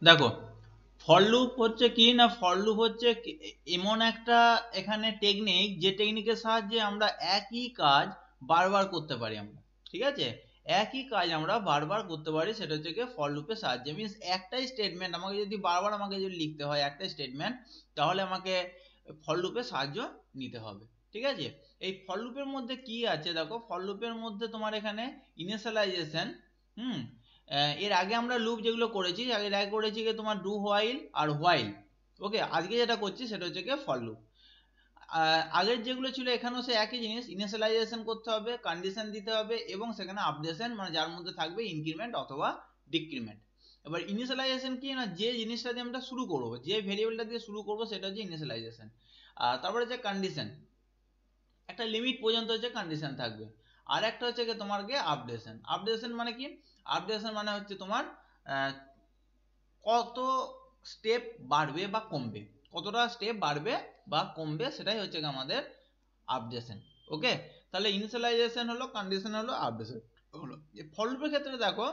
দেখো, for loop হচ্ছে কি না, ফর লুপ হচ্ছে এমন একটা এখানে টেকনিক, যে টেকনিকের সাহায্যে আমরা একই কাজ বারবার করতে পারি আমরা। ঠিক আছে, একই কাজ আমরা বারবার করতে পারি, সেটা হচ্ছে কি ফর লুপের সাহায্যে। মিনস একটাই স্টেটমেন্ট আমাকে যদি বারবার আমাকে যদি লিখতে হয় একটাই স্টেটমেন্ট, তাহলে আমাকে ফর লুপের সাহায্য নিতে হবে। ঠিক আছে, এই ফর লুপের মধ্যে কি আছে দেখো, ফর লুপের মধ্যে তোমার এখানে ইনিশিয়ালাইজেশন। হুম, এর আগে আমরা লুপ যেগুলো করেছি, এর আগে করেছি কি তোমার ডু হোয়াইল আর হোয়াইল। ওকে, আজকে যেটা করছি সেটা হচ্ছে কি ফর লুপ। আগের যেগুলো ছিল এখানেও সে একই জিনিস, ইনিশিয়ালাইজেশন করতে হবে, কন্ডিশন দিতে হবে, এবং সেখানে আপডেশন, মানে যার মধ্যে থাকবে ইনক্রিমেন্ট অথবা ডিক্রিমেন্ট। এবার ইনিশিয়ালাইজেশন কি না, যে জিনিসটা দিয়ে আমরা শুরু করবো, যে ভেরিয়েবলটা দিয়ে শুরু করবো সেটা হচ্ছে ইনিশিয়ালাইজেশন। আর তারপরে যে কন্ডিশন, একটা লিমিট পর্যন্ত হচ্ছে কন্ডিশন থাকবে। আর একটা হচ্ছে কি তোমার গে আপডেশন। আপডেশন মানে কি, আপডেশন মানে হচ্ছে তোমার কত স্টেপ বাড়বে বা কমবে, কতটা স্টেপ বাড়বে বা কমবে, সেটাই হচ্ছে আমাদের আপডেশন। ওকে, তাহলে ইনিশিয়ালাইজেশন হলো, কন্ডিশন হলো, আপডেশন হলো। ফর লুপের ক্ষেত্রে দেখো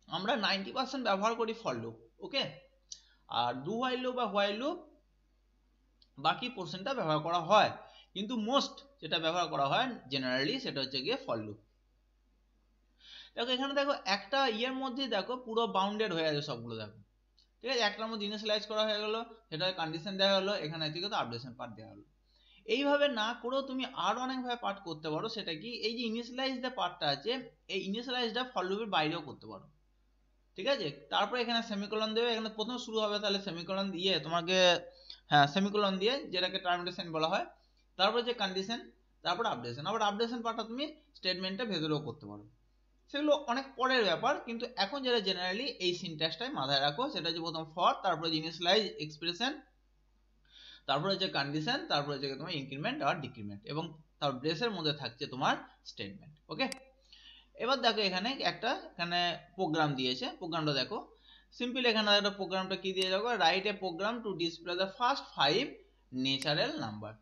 আমরা 90% ব্যবহার করি ফর লুপ। ওকে, আর ডু হোয়াইল লুপ বা হোয়াইল লুপ বাকি পোর্শনটা ব্যবহার করা হয়, কিন্তু মোস্ট যেটা ব্যবহার করা হয় জেনারেলি সেটা হচ্ছে গিয়ে ফর লুপ। দেখো এখানে দেখো একটা ইয়ের মধ্যে দেখো পুরো বাউন্ডেড হয়ে আছে সবগুলো। দেখো ঠিক আছে, একটার মধ্যে ইনিশিয়ালাইজ করা হয়ে গেল, সেটা কন্ডিশন দেওয়া হলো, এখানে থেকে তো আপডেশন পার্ট দেওয়া হলো। এইভাবে না করেও তুমি আরো অনেকভাবে পার্ট করতে পারো। সেটা কি, এই যে ইনিশিয়ালাইজ যে পার্টটা আছে, এই ইনিশিয়ালাইজটা ফর লুপের বাইরেও করতে পারো। ঠিক আছে, তারপর এখানে সেমিকোলন দেবে, এখানে প্রথম শুরু হবে, তাহলে সেমিকোলন দিয়ে তোমাকে, হ্যাঁ সেমিকোলন দিয়ে, যেটাকে টার্মিনেশন বলা হয়। তারপর যে কন্ডিশন, তারপর আপডেশন, আবার আপডেশন পার্টটা তুমি স্টেটমেন্টের ভেতরেও করতে পারো। সেগুলো অনেক পরের ব্যাপার, কিন্তু এখন যেটা জেনারেলি এই সিনট্যাক্সটাই মাথায় রাখো, সেটা হচ্ছে প্রথম ফর, তারপরে ইনিশিয়ালাইজ এক্সপ্রেশন, তারপরে হচ্ছে কন্ডিশন, তারপরে হচ্ছে তোমার ইনক্রিমেন্ট আর ডিক্রিমেন্ট, এবং তার ব্রেসের মধ্যে থাকছে তোমার স্টেটমেন্ট। ওকে, এবার দেখো এখানে একটা এখানে প্রোগ্রাম দিয়েছে, প্রোগ্রামটা দেখো সিম্পল। এখানে একটা প্রোগ্রামটা কি দিয়ে দেখো, write a program to display the first 5 natural number.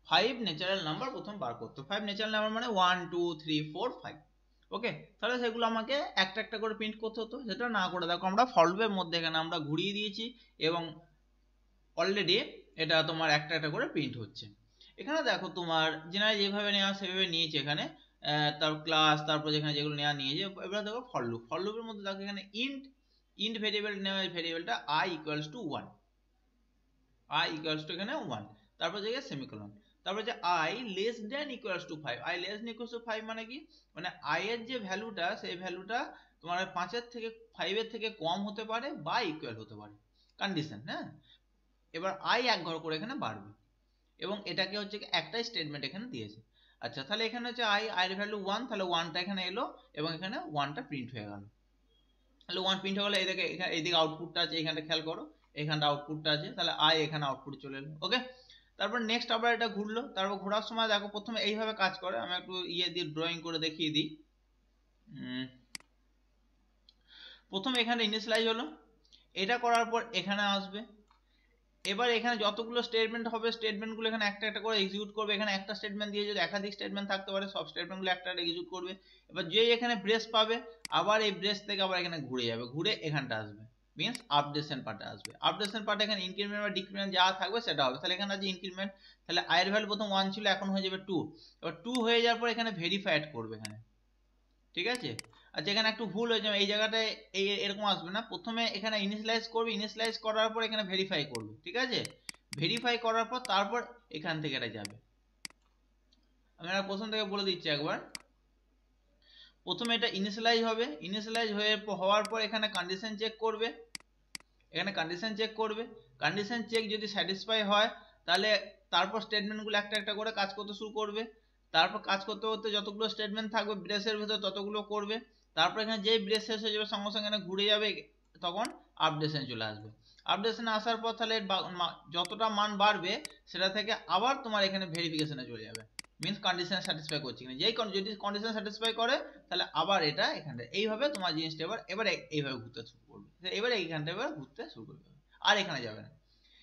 5 natural number প্রথম বার করতে, 5 ন্যাচারাল নাম্বার মানে 1 2 3 4 5। ওকে, তাহলে সেগুলো আমাকে একটা একটা করে প্রিন্ট করতে হতো, সেটা না করে দেখো আমরা ফর লুপের মধ্যে এখানে আমরা ঘুরিয়ে দিয়েছি, এবং অলরেডি এটা তোমার একটা একটা করে প্রিন্ট হচ্ছে। এখানে দেখো তোমার জেনারেল যেভাবে নেওয়া সেভাবে নিয়েছে এখানে, তার ক্লাস, তারপর যেখানে যেগুলো নেওয়া নিয়েছে। এবার দেখো ফর লুপ, ফর লুপের মধ্যে দেখো এখানে ইন্ট, ইন্ট ভেরিয়েবল নেওয়া, ভেরিয়েবলটা i equals to 1, i equals to এখানে 1, তারপর জায়গায় সেমিকোলন, তারপর যে i less than equals to 5, i less than equals to 5 মানে কি, মানে i এর যে ভ্যালুটা, সেই ভ্যালুটা তোমার 5 এর থেকে 5 এর থেকে কম হতে পারে বা ইকুয়াল হতে পারে, কন্ডিশন। হ্যাঁ, এবার i এক ঘর করে এখানে বাড়বে, এবং এটাকে হচ্ছে একটাই স্টেটমেন্ট এখানে দিয়েছে। আচ্ছা, তাহলে এখানে হচ্ছে i, এর ভ্যালু 1, তাহলে 1টা এখানে এলো, এবং এখানে 1টা প্রিন্ট হয়ে গেল। তাহলে 1 প্রিন্ট হয়ে গেলে এইদিকে, এখানে এইদিকে আউটপুটটা আছে, এখানটা খেয়াল করো, এখানটা আউটপুটটা আছে, তাহলে i এখানে আউটপুট চলে এলো। ওকে, তারপর নেক্সট আবার এটা ঘুরলো, তারপর ঘোরার সময় দেখো প্রথমে এইভাবে কাজ করে, আমি একটু ইয়ে দিয়ে ড্রয়িং করে দেখিয়ে দিই। প্রথমে এখানে ইনিশিয়ালাইজ হলো, এটা করার পর এখানে আসবে, এবার এখানে যতগুলো স্টেটমেন্ট হবে, স্টেটমেন্টগুলো এখানে একটা একটা করে এক্সিকিউট করবে। এখানে একটা স্টেটমেন্ট দিয়ে যদি একাধিক স্টেটমেন্ট থাকতে পারে, সব স্টেটমেন্টগুলো একটা একটা এক্সিকিউট করবে। এবার যেই এখানে ব্রেস পাবে, আবার এই ব্রেস থেকে আবার এখানে ঘুরে যাবে, ঘুরে এখানটা আসবে, মিনস আপডেশন পার্টে আসবে। আপডেশন পার্টে এখানে ইনক্রিমেন্ট বা ডিক্রিমেন্ট যা থাকবে সেটা হবে। তাহলে এখানে আছে ইনক্রিমেন্ট, তাহলে i এর ভ্যালু প্রথম 1 ছিল, এখন হয়ে যাবে 2। এবার 2 হয়ে যাওয়ার পর এখানে ভেরিফাই অ্যাড করবে এখানে। ঠিক আছে, আচ্ছা এখানে একটু ভুল হয়েছে, এই জায়গাটায় এই এরকম আসবে না, প্রথমে এখানে ইনিশিয়ালাইজ করবে, ইনিশিয়ালাইজ করার পর এখানে ভেরিফাই করবে। ঠিক আছে, ভেরিফাই করার পর তারপর এখান থেকে এটা যাবে। আমি এটা প্রথম থেকে বলে দিচ্ছি একবার। প্রথমে এটা ইনিশিয়ালাইজ হবে, ইনিশিয়ালাইজ হওয়ার পর এখানে কন্ডিশন চেক করবে, এখানে কন্ডিশন চেক করবে, কন্ডিশন চেক যদি স্যাটিসফাই হয়, তাহলে তারপর স্টেটমেন্টগুলো একটা একটা করে কাজ করতে শুরু করবে। তারপর কাজ করতে করতে যতগুলো স্টেটমেন্ট থাকবে ব্রেসের ভিতর ততগুলো করবে। তারপর এখানে যেই ব্রেস শেষ হয়ে যাবে, সঙ্গে সঙ্গে ঘুরে যাবে, তখন আপডেশন চলে আসবে। আপডেশনে আসার পর তাহলে যতটা মান বাড়বে, সেটা থেকে আবার তোমার এখানে ভেরিফিকেশনে চলে যাবে, মিনস কন্ডিশন স্যাটিসফাই করছে কিনা। যেই যদি কন্ডিশন স্যাটিসফাই করে, তাহলে আবার এটা এখানটা এইভাবে তোমার জিনিসটা এবার এবার এইভাবে ঘুরতে শুরু করবে, এবার এইখানটা এবার ঘুরতে শুরু করবে, আর এখানে যাবে না।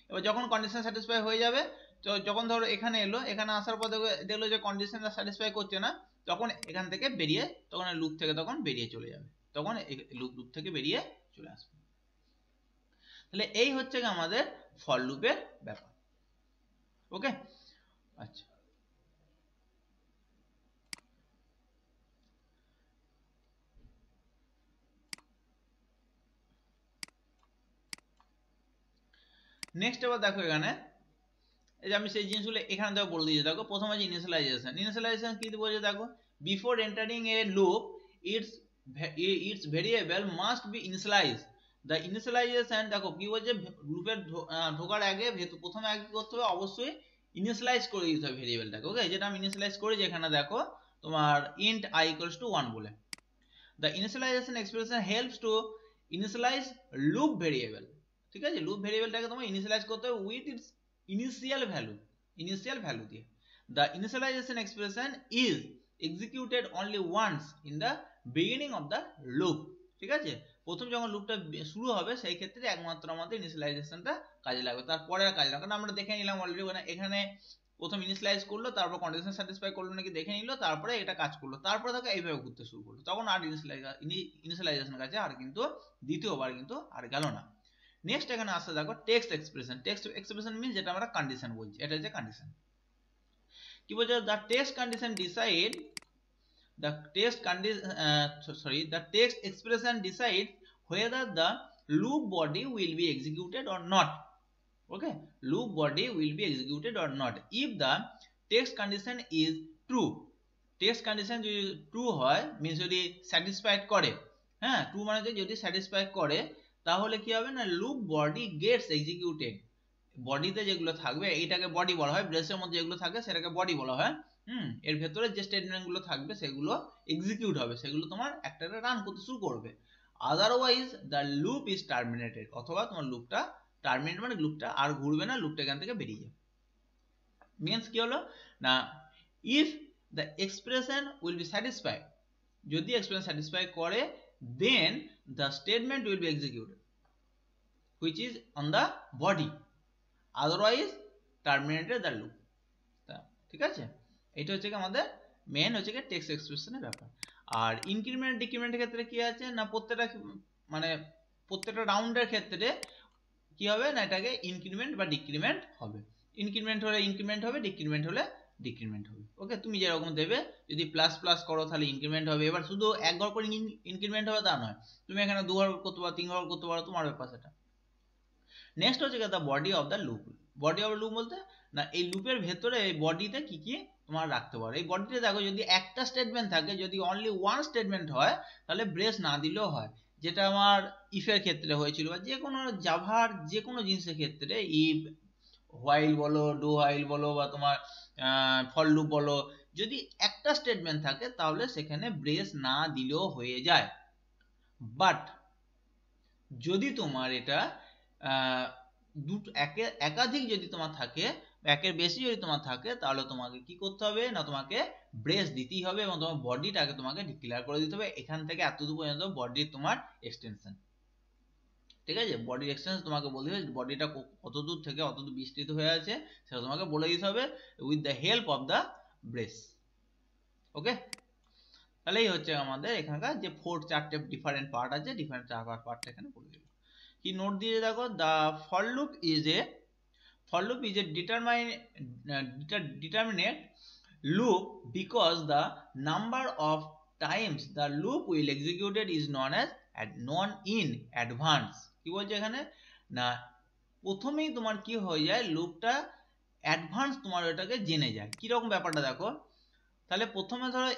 এবার যখন কন্ডিশন স্যাটিসফাই হয়ে যাবে, তো যখন ধরো এখানে এলো, এখানে আসার পর দেখলো যে কন্ডিশন স্যাটিসফাই করছে না, তখন এখান থেকে বেরিয়ে, তখন লুপ থেকে তখন বেরিয়ে চলে যাবে, তখন লুপ থেকে বেরিয়ে চলে আসবে। তাহলে এই হচ্ছে আমাদের ফর লুপের ব্যাপার। ওকে, আচ্ছা নেক্সট এবার দেখো এখানে এই যে আমি সেই জিনিসগুলো এখানে দেখো বলে দিয়েছি। দেখো প্রথমে যে ইনিশিয়ালাইজেশন কি বলছে দেখো, before entering a loop its variable must be initialize. The initialization দেখো কি বলছে, লুপের ঢোকার আগে প্রথমে আগে কি করতে হবে, অবশ্যই ইনিশিয়ালাইজ করে দিতে হবে ভেরিয়েবলটাকে। ওকে, যেটা আমি ইনিশিয়ালাইজ করি যেখানে দেখো তোমার int I equals to 1 বলে। The initialization expression helps to initialize loop variable। ঠিক আছে, লুপ ভেরিয়েবলটাকে তোমার ইনিশিয়ালাইজ করতে হবে উইথ ইটস ইনিশিয়াল ভ্যালু দিয়ে। The initialization expression is executed only once in the beginning of the loop। ঠিক আছে, প্রথম যখন লুপটা শুরু হবে সেই ক্ষেত্রে একমাত্র আমাদের ইনিশিয়ালাইজেশনটা কাজে লাগবে, তারপরে আর কাজে লাগবে না। আমরা দেখে নিলাম অলরেডি এখানে প্রথম ইনিশিয়ালাইজ করলো, তারপর কন্ডিশন স্যাটিসফাই করলো নাকি দেখে নিল, তারপরে এটা কাজ করলো, তারপরে তাকে এইভাবে ঘুরতে শুরু করলো, তখন আর ইনিশিয়ালাইজেশন কাছে আর কিন্তু দ্বিতীয়বার কিন্তু আর গেল না। নেক্সট এখানে আসছে দেখো টেক্সট এক্সপ্রেশন মিন্স যেটা আমরা কন্ডিশন বলছি, এটা হচ্ছে কন্ডিশন। কি বলছে, the text condition decide the text expression decides whether the loop body will be executed or not। okay, loop body will be executed or not if the text condition is true। text condition যদি true হয় means যদি satisfied করে, হ্যাঁ true মানে যদি satisfy করে তাহলে কি হবে না, loop body gets executed। বডিতে যেগুলো থাকবে এইটাকে বডি বলা হয়, ব্রেসের মধ্যে যেগুলো থাকে সেটাকে বডি বলা হয়। এর ভেতরে যে স্টেটমেন্ট গুলো থাকবে সেগুলো এক্সিকিউট হবে, সেগুলো তোমার একটা রান করতে শুরু করবে। Otherwise the loop is terminated, অথবা তোমার লুপটা টার্মিনেট মানে লুপটা আর ঘুরবে না, লুপটা এখান থেকে বেরিয়ে যাবে। মিন্স কি হলো না, if the expression will be satisfied, যদি এক্সপ্রেশন স্যাটিসফাই করে then the statement will be executed which is on the body, otherwise terminated the loop. ঠিক আছে, এটা হচ্ছে কি আমাদের মেন হচ্ছে কি টেক্সট এক্সপ্রেশনের ব্যাপার। আর ইনক্রিমেন্ট ডিক্রিমেন্টের ক্ষেত্রে কি আছে না, প্রত্যেকটা রাউন্ডের ক্ষেত্রে কি হবে না, এটাকে ইনক্রিমেন্ট বা ডিক্রিমেন্ট হবে। ইনক্রিমেন্ট হলে ইনক্রিমেন্ট হবে, ডিক্রিমেন্ট হলে ডিক্রিমেন্ট হবে। ওকে, তুমি যেরকম দেবে, যদি প্লাস প্লাস করো তাহলে ইনক্রিমেন্ট হবে। এবার শুধু এক ঘর করে ইনক্রিমেন্ট হবে তা নয়, তুমি এখানে 2 ঘর করতে পারো, 3 ঘর করতে পারো, তোমার ব্যাপার সেটা। নেক্সট হচ্ছে the body of the loop. Body of loop বলতে না, এই লুপের ভেতরে এই বডিতে কি কি তোমার রাখতে পারো। এই বডিতে দেখো যদি একটা স্টেটমেন্ট থাকে, যদি অনলি ওয়ান স্টেটমেন্ট হয় তাহলে ব্রেস না দিলেও হয়, যেটা আমার ইফের ক্ষেত্রে হয়েছিল, বা যে কোনো জাভার যে কোনো জিনিসের ক্ষেত্রে ইফ হোয়াইল বলো, ডু হোয়াইল বলো, বা তোমার ফর লুপ বলো, যদি একটা স্টেটমেন্ট থাকে তাহলে সেখানে ব্রেস না দিলেও হয়ে যায়। বাট যদি তোমার এটা একাধিক যদি তোমার থাকে, একের বেশি যদি তোমার থাকে, তাহলে তোমাকে কি করতে হবে না, তোমাকে ব্রেস দিতেই হবে এবং তোমার বডিটাকে তোমাকে ডিক্লেয়ার করে দিতে হবে এখান থেকে এতদূর পর্যন্ত বডির তোমার এক্সটেনশন। ঠিক আছে, বডির এক্সটেনশন তোমাকে বলতে হবে, বডিটা কত দূর থেকে অত দূর বিস্তৃত হয়ে আছে সেটা তোমাকে বলে দিতে হবে with the help of the brace. Okay, তাহলে এই হচ্ছে আমাদের এখানকার যে 4-4টে ডিফারেন্ট পার্ট আছে, ডিফারেন্ট পার্টটা এখানে বলে দিল। কি নোট দিয়ে দেখো, the for loop is a determinate loop because the number of times the loop will executed is known in advance। কি বলছে এখানে না, প্রথমেই তোমার কি হয়ে যায়, লুপটা অ্যাডভান্স তোমার ওটাকে জেনে যায়। কিরকম ব্যাপারটা দেখো, তাহলে প্রথমে ধরো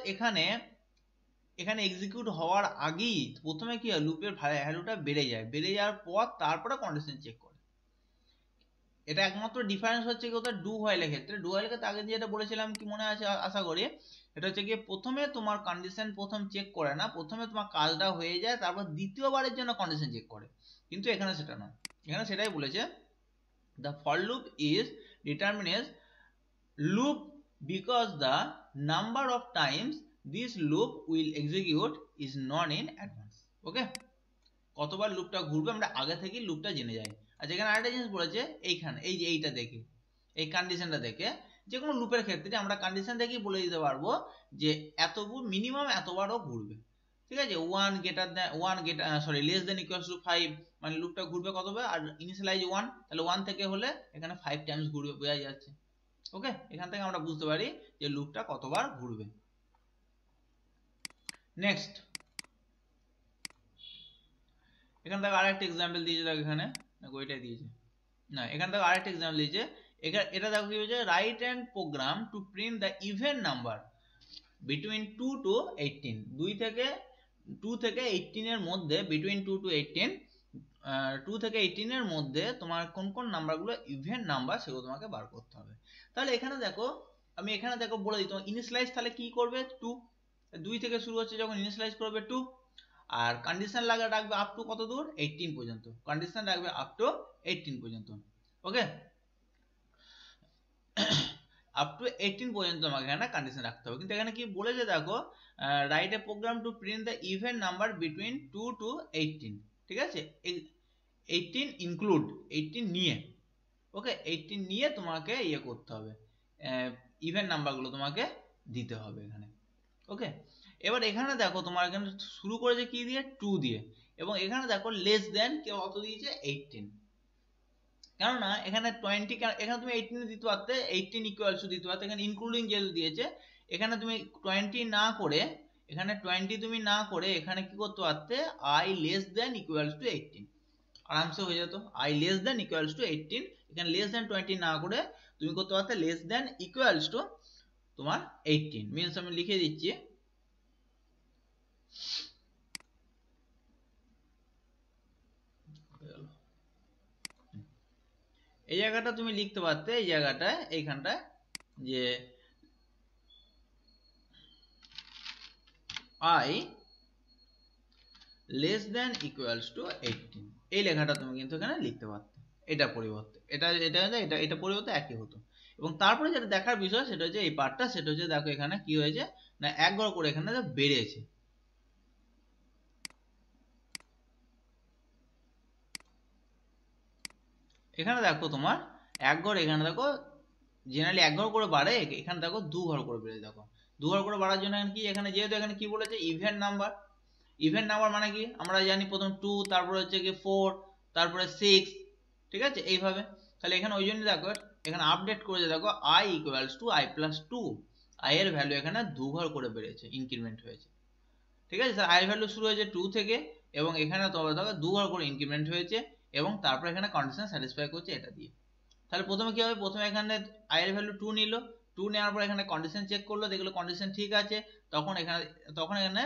এখানে এক্সিকিউট হওয়ার আগেই প্রথমে কি হয়, লুপের ভ্যালুটা বেড়ে যায়, বেড়ে যাওয়ার পর তারপরে কন্ডিশন চেক করে। এটা একমাত্র ডিফারেন্স হচ্ছে কি ওটা ডু হোয়াইলের ক্ষেত্রে। ডু হোয়াইলের ক্ষেত্রে আগে যেটা বলেছিলাম কি মনে আছে আশা করি, এটা হচ্ছে গিয়ে প্রথমে তোমার কন্ডিশন প্রথম চেক করে না, প্রথমে তোমার কাজটা হয়ে যায় তারপর দ্বিতীয়বারের জন্য কন্ডিশন চেক করে, কিন্তু এখানে সেটা নয়। এখানে সেটাই বলেছে, the for loop is determines loop because the number of times this loop will execute is known in advance। ওকে, কতবার লুপটা ঘুরবে আমরা আগে থেকেই লুপটা জেনে যাই। আচ্ছা, এখানে আরেকটা জিনিস বলেছে, এইখানে এই যে এইটা দেখে, এই কন্ডিশনটা দেখে, যে কোনো লুপের ক্ষেত্রে আমরা কন্ডিশন দেখেই বলে দিতে পারবো যে মিনিমাম এতবারও ঘুরবে। ঠিক আছে, লেস দেন ইকুয়ালস টু 5, মানে লুপটা ঘুরবে কত হবে, আর ইনিশিয়ালাইজ 1, তাহলে 1 থেকে হলে এখানে 5 টাইমস ঘুরবে, বোঝা যাচ্ছে। ওকে, এখান থেকে আমরা বুঝতে পারি যে লুপটা কতবার ঘুরবে। নেক্সট এখান থেকে আরেকটা এক্সাম্পল দিয়েছে, দেখো এখানে ওইটাই দিয়েছে না, এখান থেকে আরেকটা এক্সাম্পল দিয়েছে। এটা দেখো কি হয়েছে, write and program to print the even number between 2 to 18, 2 থেকে 18 এর মধ্যে, বিটুইন 2 to 18, 2 থেকে 18 এর মধ্যে তোমার কোন কোন নাম্বারগুলো ইভেন নাম্বার সেগুলো তোমাকে বার করতে হবে। তাহলে এখানে দেখো, আমি এখানে দেখো বলে দিই, তোমার ইনিশিয়ালাইজ তাহলে কি করবে 2, 2 থেকে শুরু হচ্ছে যখন ইনিশিয়ালাইজ করবে 2, আর কন্ডিশন রাখবে আপ টু কত দূর, 18 পর্যন্ত, কন্ডিশন রাখবে আপ টু 18 পর্যন্ত। ওকে, আপ টু 18 পর্যন্ত আমাকে এখানে কন্ডিশন রাখতে হবে। কিন্তু এখানে কি বলেছে দেখো, write a program to print the even number between 2 to 18, ঠিক আছে, 18 ইনক্লুড, 18 নিয়ে, ওকে, 18 নিয়ে তোমাকে ইয়ে করতে হবে, ইভেন নাম্বারগুলো তোমাকে দিতে হবে এখানে। ওকে, এবার এখানে দেখো তোমার এখানে শুরু করেছে কি দিয়ে, 2 দিয়ে, এবং এখানে দেখো লেস দেন কত দিয়েছে, 18, কেননা এখানে 20, এখানে তুমি 18 দিতে পারতে, 18 ইকুয়ালস টু দিতে পারতে, এখানে ইনক্লুডিং যেহেতু দিয়েছে, এখানে তুমি 20 না করে, এখানে 20 তুমি না করে এখানে কি করতে পারতে, I less than equals to 18, আরামসে হয়ে যেত, I less than equals to 18, এখানে লেস দেন 20 না করে তুমি করতে পারতে লেস দেন ইকুয়ালস টু তোমার 18, মিনস আমি লিখে দিচ্ছি, এই জায়গাটা তুমি লিখতে পারতে, এই জায়গাটায় এইখানটায় যে I less than equals to 18, এই লেখাটা তুমি কিন্তু এখানে লিখতে পারতে, এটা পরিবর্তে এটা পরিবর্তে একই হতো। এবং তারপরে যেটা দেখার বিষয় সেটা হচ্ছে এই পার্টটা, সেটা হচ্ছে দেখো এখানে কি হয়েছে না, এক ঘর করে এখানে বেড়েছে, এখানে দেখো তোমার এক ঘর, এখানে দেখো জেনারেলি এক ঘর করে বাড়ে, এখানে দেখো 2 ঘর করে বেড়ে, দেখো 2 ঘর করে বাড়ার জন্য কি, এখানে যেহেতু এখানে কি বলেছে ইভেন নাম্বার, ইভেন নাম্বার মানে কি আমরা জানি, প্রথম 2, তারপরে হচ্ছে কি 4, তারপরে 6, ঠিক আছে, এইভাবে। তাহলে এখানে ওই জন্য দেখো এখানে আপডেট করেছে, দেখো i equals to i plus 2, i এর ভ্যালু এখানে 2 ঘর করে বেড়েছে, ইনক্রিমেন্ট হয়েছে, ঠিক আছে স্যার, i এর ভ্যালু শুরু হয়েছে 2 থেকে, এবং এখানে তোমার দেখো 2 ঘর করে ইনক্রিমেন্ট হয়েছে, এবং তারপর এখানে কন্ডিশন স্যাটিসফাই করছে এটা দিয়ে। তাহলে প্রথমে কি হবে, প্রথমে এখানে i এর ভ্যালু 2 নিল, 2 নেওয়ার পর এখানে কন্ডিশন চেক করলো, দেখলো কন্ডিশন ঠিক আছে, তখন এখানে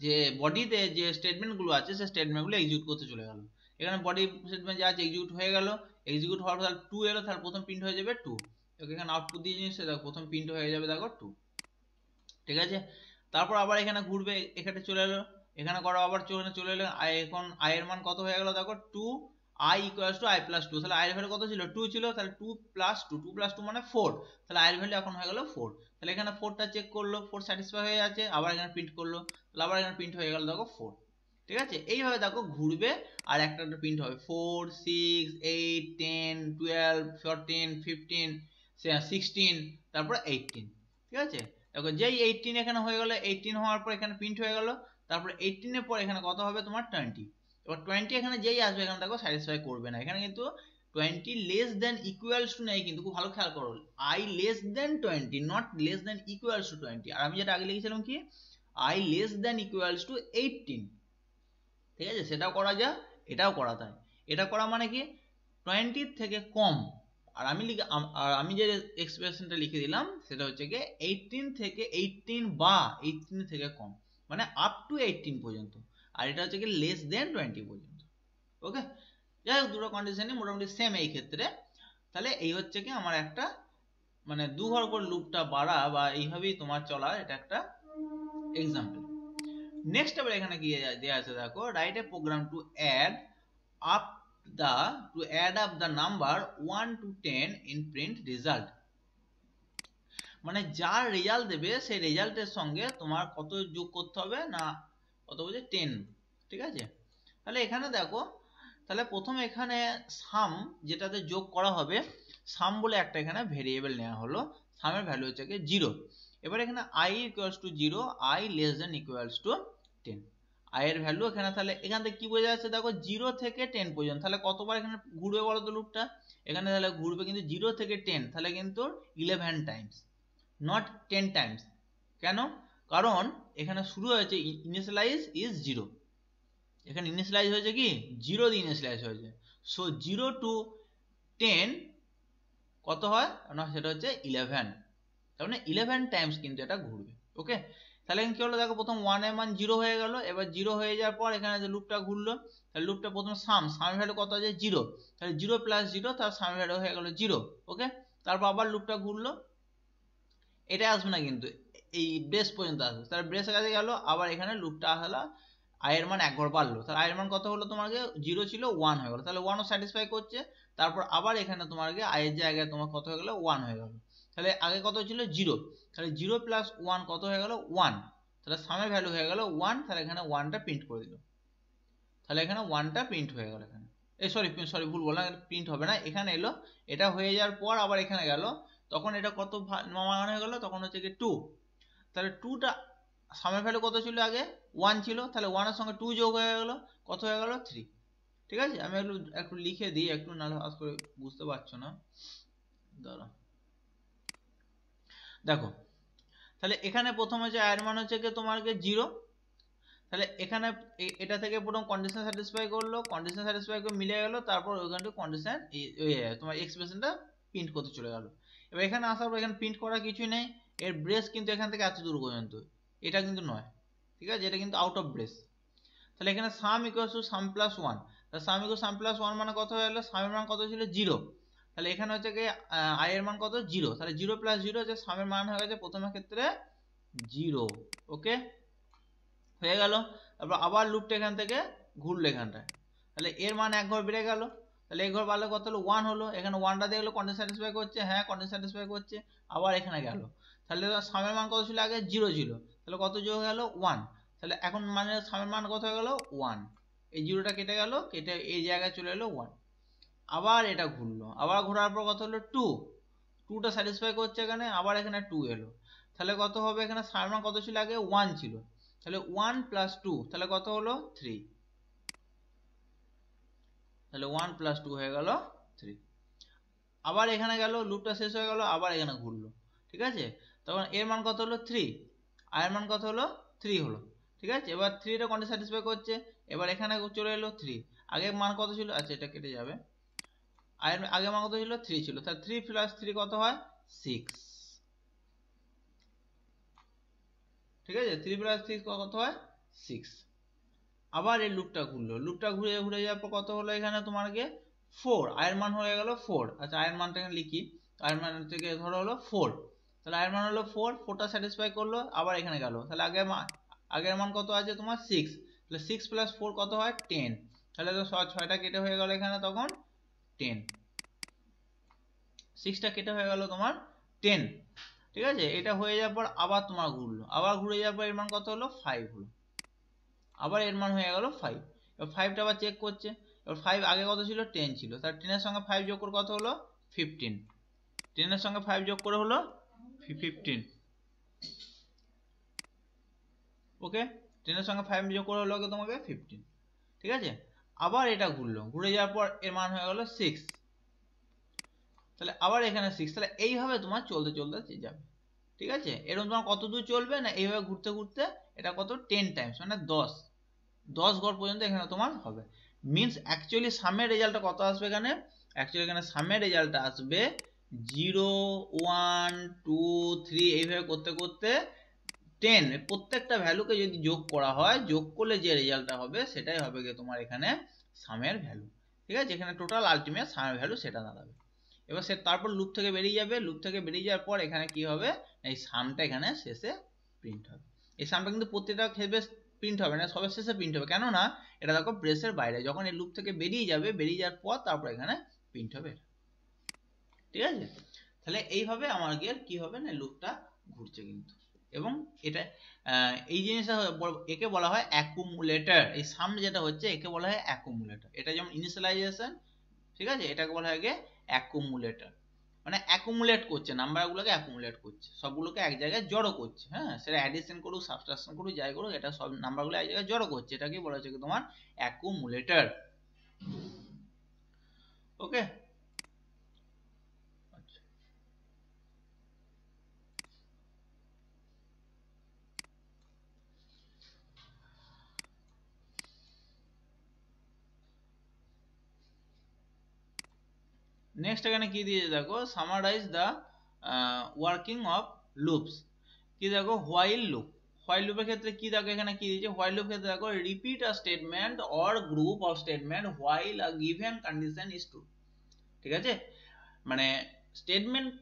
যে বডিতে যে স্টেটমেন্ট গুলো আছে সেই স্টেটমেন্ট গুলো এক্সিকিউট করতে চলে গেল, এখানে বডি স্টেটমেন্ট যা আছে এক্সিকিউট হয়ে গেল, এক্সিকিউট হওয়ার পর 2 এলো, তাহলে প্রথম প্রিন্ট হয়ে যাবে 2, এখানে আউটপুট দিয়ে জিনিস দেখো প্রথম প্রিন্ট হয়ে যাবে দেখো 2, ঠিক আছে। তারপর আবার এখানে ঘুরবে, এখানে চলে এলো, এখানে করো আবার চলে এলো, এখন i এর মান কত হয়ে গেল দেখো 2, i equals to i plus 2, তাহলে i এর ভ্যালু কত ছিল, 2 ছিল, তাহলে 2 প্লাস 2 মানে 4, তাহলে i এর ভ্যালু এখন হয়ে গেল 4, তাহলে এখানে 4টা চেক করলো, 4 স্যাটিসফাই হয়ে আছে, আবার এখানে প্রিন্ট করলো, তাহলে আবার এখানে প্রিন্ট হয়ে গেল দেখো 4, ঠিক আছে, এইভাবে দেখো ঘুরবে, আর একটা প্রিন্ট হবে 4, 6, 8, 10, 12, 14, 15, 16, তারপর 18, ঠিক আছে। দেখো যেই 18 এখানে হয়ে গেল, 18 হওয়ার পর এখানে প্রিন্ট হয়ে গেল, তারপর 18 এর পর এখানে কত হবে তোমার 20, এবার 20 এখানে যেই আসবে এখানে দেখো স্যাটিসফাই করবে না, এখানে কিন্তু 20 লেস দেন ইকুয়ালস টু নেই, কিন্তু খুব ভালো খেয়াল করো, i less than 20, not less than equals to 20, আর আমি যেটা আগে লিখেছিলাম কি i less than equals to 18, ঠিক আছে, সেটাও করা যায়, এটাও করা যায়, এটা করা মানে কি 20 থেকে কম, আর আমি যে এক্সপ্রেশনটা লিখে দিলাম সেটা হচ্ছে কি 18 থেকে 18 বা 18 থেকে কম, মানে আপ টু 18 পর্যন্ত, আর এটা হচ্ছে কি লেস দেন 20 পর্যন্ত। ওকে, যাই হোক দুটো কন্ডিশনই মোটামুটি সেম এই ক্ষেত্রে। তাহলে এই হচ্ছে কি আমার একটা মানে 2 ঘর করে লুপটা বাড়া বা এইভাবেই তোমার চলা, এটা একটা এক্সাম্পল। নেক্সট আবার এখানে কি দেয়া আছে দেখো, write a program to add up the number 1 to 10 in print result, মানে যার রেজাল্ট দেবে সেই রেজাল্টের সঙ্গে তোমার কত যোগ করতে হবে না, কত বলছে 10, ঠিক আছে। তাহলে এখানে দেখো, তাহলে প্রথম এখানে সাম যেটাতে যোগ করা হবে, সাম বলে একটা এখানে ভেরিয়েবল নেওয়া হলো, সামের ভ্যালু হচ্ছে কি 0, এবার এখানে i equals to 0, i less than equals to 10, i এর ভ্যালু এখানে, তাহলে এখান থেকে কি বোঝা যাচ্ছে দেখো 0 থেকে 10 পর্যন্ত, তাহলে কতবার এখানে ঘুরবে বলো তো লুপটা, এখানে তাহলে ঘুরবে কিন্তু 0 থেকে 10, তাহলে কিন্তু 11 টাইমস, নট 10 টাইমস। কেন? কারণ এখানে শুরু হয়েছে ইনিশিয়ালাইজ ইজ 0, এখানে ইনিশিয়ালাইজ হয়েছে কি 0 দিয়ে ইনিশিয়ালাইজ হয়েছে, সো 0 টু 10 কত হয় না, সেটা হচ্ছে 11, তার মানে 11 টাইমস কিন্তু এটা ঘুরবে। ওকে, তাহলে কি হলো দেখো, প্রথম 1 এর মান 0 হয়ে গেল, এবার 0 হয়ে যাওয়ার পর এখানে যে লুপটা ঘুরলো, তাহলে লুপটা প্রথম সামের ভ্যালু কত আছে 0, তাহলে 0 প্লাস 0, তার সামের ভ্যালু হয়ে গেল 0। ওকে, তারপর আবার লুপটা ঘুরলো, এটা আসবে না কিন্তু এই ব্রেস পর্যন্ত আসবে, তাহলে ব্রেসের কাছে গেল, আবার এখানে লুপটা আসলো, i এর মান এক ঘর বাড়লো, তাহলে i এর মান কত হলো তোমাকে 0 ছিল 1 হয়ে গেল, তাহলে 1 ও স্যাটিসফাই করছে, তারপর আবার এখানে তোমাকে i এর জায়গায় তোমার কত হয়ে গেল 1 হয়ে গেল, তাহলে আগে কত ছিল 0, তাহলে 0 প্লাস 1 কত হয়ে গেল 1, তাহলে সামের ভ্যালু হয়ে গেল 1, তাহলে এখানে 1টা প্রিন্ট করে দিল, তাহলে এখানে 1টা প্রিন্ট হয়ে গেল, এখানে এই সরি ভুল বললাম, প্রিন্ট হবে না, এখানে এলো, এটা হয়ে যাওয়ার পর আবার এখানে গেল, তখন এটা কত মান হয়ে গেল, তখন হচ্ছে কি 2, তাহলে 2টা সামের ভ্যালু কত ছিল আগে 1 ছিল, তাহলে 1 এর সঙ্গে 2 যোগ হয়ে গেল, কত হয়ে গেল 3। ঠিক আছে, আমি একটু লিখে দিই, একটু নাহলে আজ করে বুঝতে পারছো না, দাঁড়া দেখো, তাহলে এখানে প্রথমে যে i এর মান হচ্ছে কি তোমার 0, তাহলে এখানে এটা থেকে প্রথম কন্ডিশন স্যাটিসফাই করলো, কন্ডিশন স্যাটিসফাই করে মিলে গেল, তারপর ওইখানে কন্ডিশন তোমার এক্সপ্রেশনটা প্রিন্ট করতে চলে গেল। এবার এখানে আসার পর এখানে প্রিন্ট করা কিছুই নেই, এর ব্রেস কিন্তু এখান থেকে এত দূর পর্যন্ত, এটা কিন্তু নয়, ঠিক আছে, এটা কিন্তু আউট অফ ব্রেস। তাহলে এখানে sum equals to sum plus 1, তাহলে সাম ইকুয়াল সাম প্লাস 1 মানে কত হয়ে গেল, সামের মান কত ছিল 0, তাহলে এখানে হচ্ছে কি i এর মান কত 0, তাহলে 0 প্লাস 0 হচ্ছে সামের মান হয়ে গেছে প্রথমের ক্ষেত্রে 0। ওকে, হয়ে গেল, তারপর আবার লুপটা এখান থেকে ঘুরলো এখানটায়, তাহলে এর মান এক ঘর বেড়ে গেল, তাহলে এক ঘর বাড়লে কত হলো 1 হলো, এখানে 1টা দেখলো কন্ডিশন স্যাটিসফাই করছে, হ্যাঁ কন্ডিশন স্যাটিসফাই করছে, আবার এখানে গেল, তাহলে সামের মান কত ছিল আগে 0 ছিল, তাহলে কত যোগ গেল 1, তাহলে এখন মানে সামের মান কত হয়ে গেল 1, এই 0টা কেটে গেল, কেটে এই জায়গায় চলে এলো 1, আবার এটা ঘুরলো, আবার ঘোরার পর কত হলো 2টা স্যাটিসফাই করছে এখানে, আবার এখানে 2 এলো, তাহলে কত হবে, এখানে সামের মান কত ছিল আগে 1 ছিল, তাহলে 1 প্লাস 2 তাহলে কত হলো 3, তাহলে 1 প্লাস 2 হয়ে গেল 3, আবার এখানে গেল, লুপটা শেষ হয়ে গেল, আবার এখানে ঘুরলো, ঠিক আছে, তখন এর মান কত হলো 3, আর এর মান কত হলো 3 হলো, ঠিক আছে, এবার 3টা কন্ডিশন স্যাটিসফাই করছে, এবার এখানে চলে এলো 3, আগের মান কত ছিল, আচ্ছা এটা কেটে যাবে, আর আগের মান কত ছিল 3 ছিল, তাহলে 3 প্লাস 3 কত হয় 6, ঠিক আছে, 3 প্লাস 3 কত হয় 6, আবার এই লুপটা ঘুরলো, লুপটা ঘুরে ঘুরে যাওয়ার পর কত হলো এখানে তোমার 4, আয়ের মান হয়ে গেল 4, আচ্ছা আয়ের মানটা এখানে লিখি, আয়ের মান থেকে ধরো হলো 4, তাহলে আয়ের মান হলো 4টা স্যাটিসফাই করলো, আবার এখানে গেল, তাহলে আগের মান কত আছে তোমার 6, তাহলে 6 প্লাস 4 কত হয় 10, তাহলে তো 6টা কেটে হয়ে গেল এখানে তখন 10, 6টা কেটে হয়ে গেল তোমার 10, ঠিক আছে, এটা হয়ে যাওয়ার পর আবার তোমার ঘুরলো, আবার ঘুরে যাওয়ার পর এর মান কত হলো 5 হলো, আবার এর মান হয়ে গেল 5, এবার 5টা আবার চেক করছে, এবার 5 আগে কত ছিল 10 ছিল, তার 10 এর সঙ্গে 5 যোগ করে কত হলো 15, 10 এর সঙ্গে 5 যোগ করে হলো 15, ওকে, 10 এর সঙ্গে 5 যোগ করে হলো তোমাকে 15, ঠিক আছে, আবার এটা ঘুরলো, ঘুরে যাওয়ার পর এর মান হয়ে গেল 6, তাহলে আবার এখানে 6, তাহলে এইভাবে তোমার চলতে চলতে যাবে, ঠিক আছে, এরকম তোমার কত দূর চলবে না, এইভাবে ঘুরতে ঘুরতে এটা কত 10 টাইমস মানে 10 ঘর পর্যন্ত এখানে তোমার হবে, মিন্স অ্যাকচুয়ালি সামের রেজাল্টটা কত আসবে এখানে, অ্যাকচুয়ালি এখানে সামের রেজাল্টটা আসবে 0 1 2 3 এইভাবে করতে করতে 10, প্রত্যেকটা ভ্যালুকে যদি যোগ করা হয়, যোগ করলে যে রেজাল্টটা হবে সেটাই হবে গিয়ে তোমার এখানে সামের ভ্যালু, ঠিক আছে, এখানে টোটাল আলটিমেট সামের ভ্যালু সেটা দাঁড়াবে। এবার সে তারপর লুপ থেকে বেরিয়ে যাবে, লুপ থেকে বেরিয়ে যাওয়ার পর এখানে কি হবে, এই সামটা এখানে শেষে প্রিন্ট হবে, এই সামটা কিন্তু প্রত্যেকটা ক্ষেত্রে প্রিন্ট হবে না, সবার শেষে প্রিন্ট হবে, কেননা এটা দেখো ব্রেসের বাইরে, যখন এই লুপ থেকে বেরিয়ে যাবে, বেরিয়ে যাওয়ার পর তারপর এখানে প্রিন্ট হবে, ঠিক আছে, তাহলে এইভাবে আমার কি হবে না লুপটা ঘুরছে কিন্তু, এবং এটা এই জিনিসটা একে বলা হয় অ্যাকুমুলেটর, এই সাম যেটা হচ্ছে একে বলা হয় অ্যাকুমুলেটর, এটা যেমন ইনিশিয়ালাইজেশন, ঠিক আছে, এটাকে বলা হয় অ্যাকুমুলেটর, মানে অ্যাকুমুলেট করছে, নাম্বারগুলোকে অ্যাকুমুলেট করছে, সবগুলোকে এক জায়গায় জড়ো করছে। হ্যাঁ, সেটা অ্যাডিশন করুক, সাবট্রাকশন করুক, যাই করুক, এটা সব নাম্বারগুলো এক জায়গায় জড়ো করছে, এটাকে বলা হচ্ছে কি তোমার অ্যাকুমুলেটর। ওকে, নেক্সট এখানে কি দিয়েছে দেখো, summarize the working of loops. কি দেখো, হোয়াইল লুপ, হোয়াইল লুপের ক্ষেত্রে কি দেখো এখানে কি দিয়েছে, হোয়াইল লুপ ক্ষেত্রে দেখো repeat a statement or group of statement while a given condition is true. ঠিক আছে, মানে স্টেটমেন্ট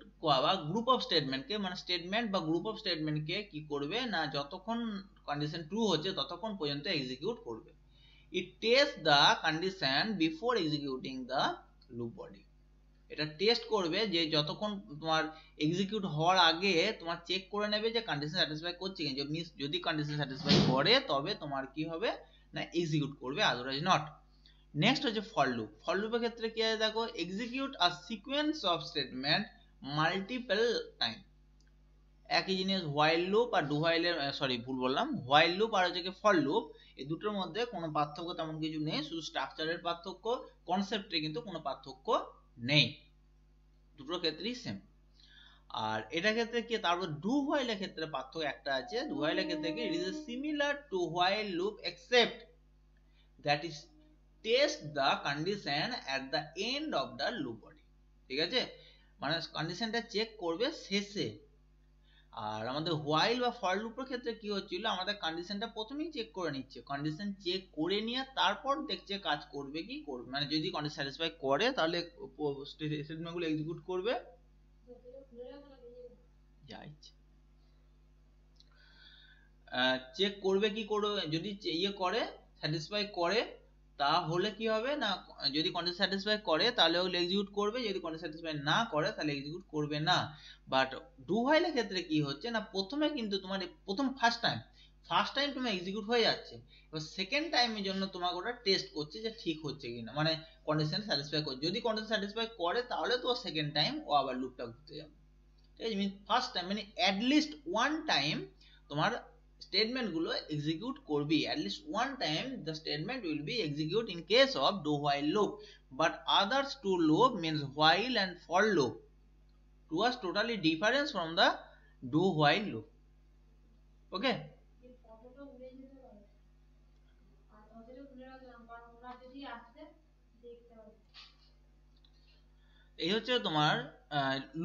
বা গ্রুপ অফ স্টেটমেন্টকে, মানে স্টেটমেন্ট বা গ্রুপ অফ স্টেটমেন্টকে কি করবে না, যতক্ষণ কন্ডিশন ট্রু হচ্ছে ততক্ষণ পর্যন্ত এক্সিকিউট করবে। ইট test the condition before executing the loop body. এটা টেস্ট করবে যে যতক্ষণ তোমার এক্সিকিউট হওয়ার আগে তোমার চেক করে নেবে যে কন্ডিশন স্যাটিসফাই করছে কিনা, যদি কন্ডিশন স্যাটিসফাই করে তবে তোমার কি হবে না এক্সিকিউট করবে, আদারওয়াইজ নট। নেক্সট হচ্ছে ফর লুপ। ফর লুপের ক্ষেত্রে কি আছে দেখো, execute a sequence of statement multiple time. একই জিনিস হোয়াইল লুপ আর ডু হোয়াইলের, সরি ভুল বললাম, হোয়াইল লুপ আর হচ্ছে ফর লুপ, এই দুটোর মধ্যে কোনো পার্থক্য তেমন কিছু নেই, শুধু স্ট্রাকচারের পার্থক্য, কনসেপ্টে কিন্তু কোনো পার্থক্য নেই, দুটোর ক্ষেত্রেই সেম। আর এটা ক্ষেত্রে কি, তারপর ডু হোয়াইলের ক্ষেত্রে পার্থক্য একটা আছে, ডু হোয়াইলের ক্ষেত্রে কি, it is similar to while loop except that is test the condition at the end of the loop body. ঠিক আছে, মানে কন্ডিশনটা চেক করবে শেষে। আর আমাদের হোয়াইল বা ফর লুপের ক্ষেত্রে কি হচ্ছিল, আমাদের কন্ডিশনটা প্রথমেই চেক করে নিচ্ছে, কন্ডিশন চেক করে নিয়ে তারপর দেখছে কাজ করবে কি করবে, মানে যদি কন্ডিশন স্যাটিসফাই করে তাহলে স্টেটমেন্টগুলো এক্সিকিউট করবে, যা ইচ্ছে চেক করবে কি করবে, যদি ইয়ে করে স্যাটিসফাই করে তাহলে কি হবে না, যদি কন্ডিশন স্যাটিসফাই করে তাহলে ওগুলো এক্সিকিউট করবে, যদি কন্ডিশন স্যাটিসফাই না করে তাহলে এক্সিকিউট করবে না। বাট ডু হোয়াইলের ক্ষেত্রে কি হচ্ছে না, প্রথমে কিন্তু তোমার প্রথম ফার্স্ট টাইম তোমার এক্সিকিউট হয়ে যাচ্ছে, এবার সেকেন্ড টাইমের জন্য তোমাকে ওটা টেস্ট করছে যে ঠিক হচ্ছে কিনা, মানে কন্ডিশন স্যাটিসফাই করছে, যদি কন্ডিশন স্যাটিসফাই করে তাহলে তো সেকেন্ড টাইম ও আবার লুপটা ঘুরতে যাবে। ঠিক আছে, মিন ফার্স্ট টাইম মানে অ্যাট লিস্ট ওয়ান টাইম তোমার স্টেটমেন্ট গুলো এক্সিকিউট করবি, at least one time the statement will be execute in case of do while loop, but others two loop means while and for loop was totally different from the do while loop. Okay, এই হচ্ছে তোমার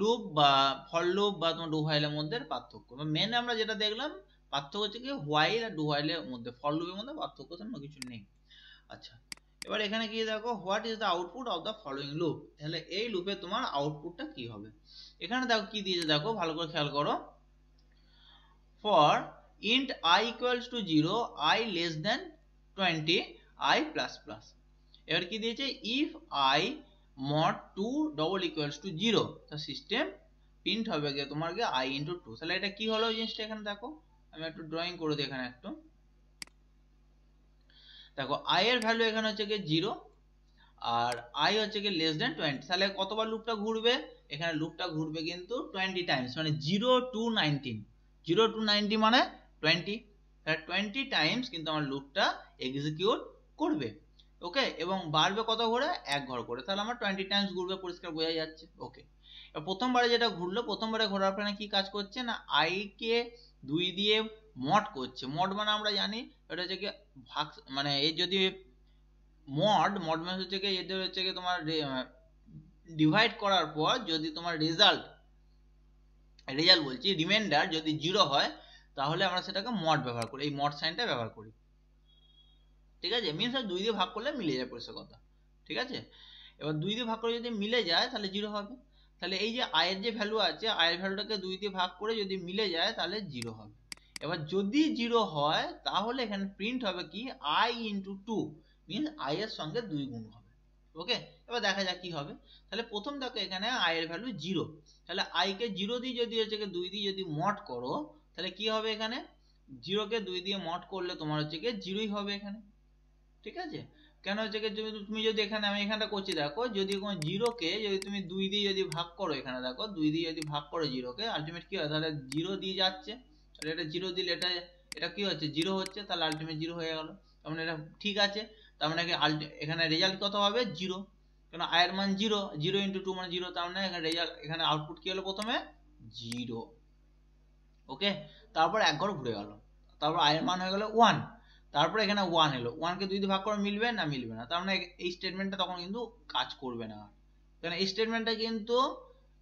loop বা for loop বা তোমার do হোয়াইলের মধ্যে পার্থক্য। Main আমরা যেটা দেখলাম পার্থক্য হচ্ছে কি হোয়াইল আর ডু হোয়াইলের মধ্যে, ফর লুপের মধ্যে পার্থক্য তেমন কিছু নেই। আচ্ছা, এবার এখানে কি দেখো, what is the output of the following loop, তাহলে এই লুপে তোমার আউটপুটটা কি হবে। এখানে দেখো কি দিয়েছে, দেখো ভালো করে খেয়াল করো, for int I equals to 0 I less than 20 I plus plus। এবার কি দিয়েছে, if I mod 2 double equals to 0 তো সিস্টেম প্রিন্ট হবে গিয়ে তোমার গিয়ে I into 2। তাহলে এটা কি হলো জিনিসটা, এখানে দেখো আমি একটু ড্রয়িং করে দিই, এখানে একটু দেখো I এর ভ্যালু এখানে হচ্ছে গিয়ে 0 আর I হচ্ছে গিয়ে লেস দেন 20, তাহলে কতবার লুপটা ঘুরবে, এখানে লুপটা ঘুরবে কিন্তু 20 টাইমস, মানে 0 to 19, 0 to 90 মানে 20, তাহলে 20 টাইমস কিন্তু আমার লুপটা এক্সিকিউট করবে। ওকে, এবং বাড়বে কত ঘরে, এক ঘর করে, তাহলে আমার 20 টাইমস ঘুরবে, পরিষ্কার বোঝা যাচ্ছে। ওকে, প্রথমবারে যেটা ঘুরলো, প্রথমবারে ঘোরার পরে কি কাজ করছে না, I কে 2 দিয়ে মড করছে, মড মানে আমরা জানি এটা হচ্ছে কি ভাগ, মানে এই যদি মড মানে হচ্ছে কি এদের হচ্ছে কি তোমার ডিভাইড করার পর যদি তোমার রেজাল্ট বলছি রিমাইন্ডার যদি 0 হয় তাহলে আমরা সেটাকে মড ব্যবহার করি, এই মড সাইনটা ব্যবহার করি। ঠিক আছে, মিনস 2 দিয়ে ভাগ করলে মিলে যায় পরিষ্কার কথা। ঠিক আছে, এবার 2 দিয়ে ভাগ করে যদি মিলে যায় তাহলে 0 হবে, তাহলে এই যে I এর যে ভ্যালু আছে, I এর ভ্যালুটাকে 2 দিয়ে ভাগ করে যদি মিলে যায় তাহলে 0 হবে। এবার যদি 0 হয় তাহলে এখানে প্রিন্ট হবে কি I into 2 মিনস I এর সঙ্গে 2 গুণ হবে। ওকে, এবার দেখা যাক কি হবে, তাহলে প্রথম দেখো এখানে I এর ভ্যালু 0, তাহলে I কে 0 দিয়ে যদি হচ্ছে 2 দিয়ে যদি মড করো তাহলে কি হবে, এখানে 0 কে 2 দিয়ে মড করলে তোমার হচ্ছে কি 0ই হবে এখানে। ঠিক আছে, কেন হচ্ছে কি তুমি যদি এখানে আমি এখানটা করছি দেখো, যদি কোনো জিরোকে যদি তুমি 2 দিয়ে যদি ভাগ করো, এখানে দেখো 2 দিয়ে যদি ভাগ করো জিরোকে, আলটিমেট কি হয়, তাহলে 0 দিয়ে যাচ্ছে, তাহলে এটা 0 দিলে এটা কি হচ্ছে 0 হচ্ছে, তাহলে আলটিমেট 0 হয়ে গেল। তার মানে এটা ঠিক আছে, তার মানে এখানে রেজাল্ট কত হবে 0, কারণ i এর মান 0, 0 × 2 মানে 0, তার মানে এখানে রেজাল্ট এখানে আউটপুট কি হলো প্রথমে 0। ওকে, তারপর এক ঘর ঘুরে গেল, তারপর i এর মান হয়ে গেল 1, তারপর এখানে 1 এলো, 1 কে 2 দিয়ে ভাগ করে মিলবে না, মিলবে না, তার মানে এই স্টেটমেন্টটা তখন কিন্তু কাজ করবে না, কারণ এই স্টেটমেন্টটা কিন্তু